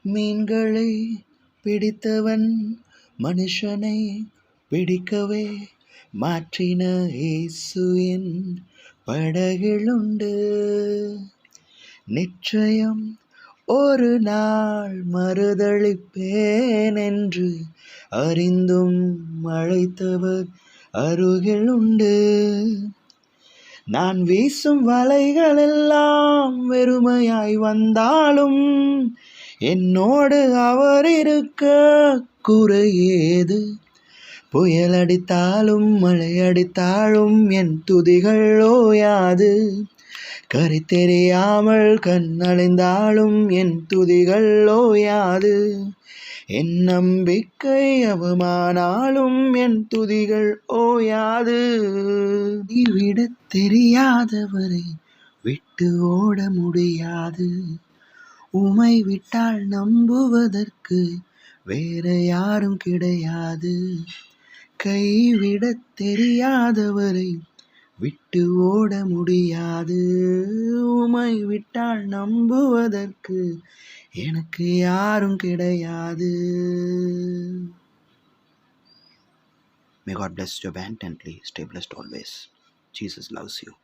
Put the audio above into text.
மீன்களை பிடித்தவன் மனுஷனை பிடிக்கவே மாற்றின இயேசு என் படகிலுண்டு. நிச்சயம் ஒரு நாள் மறுதளிப்பேன் என்று அறிந்தும் அழைத்தவர் அருகில் உண்டு. நான் வீசும் வலைகள் எல்லாம் வெறுமையாய் வந்தாலும் என்னோடு அவர் இருக்க குறையேது. புயல் அடித்தாலும் மழை அடித்தாலும் என் துதிகள் ஓயாது. கரை தெரியாமல் கண் அலைந்தாலும் என் துதிகள் ஓயாது. என் நம்பிக்கை அவமானாலும் என் துதிகள் ஓயாது. விடத் தெரியாதவரை விட்டு ஓட முடியாது. உமை விட்டால் நம்புவதற்கு வேற யாரும் கிடையாது. கைவிடத் தெரியாதவரை விட்டு ஓட முடியாது. உமை விட்டால் நம்புவதற்கு எனக்கு யாரும் கிடையாது. May God bless you abundantly. Stay blessed always. Jesus loves you.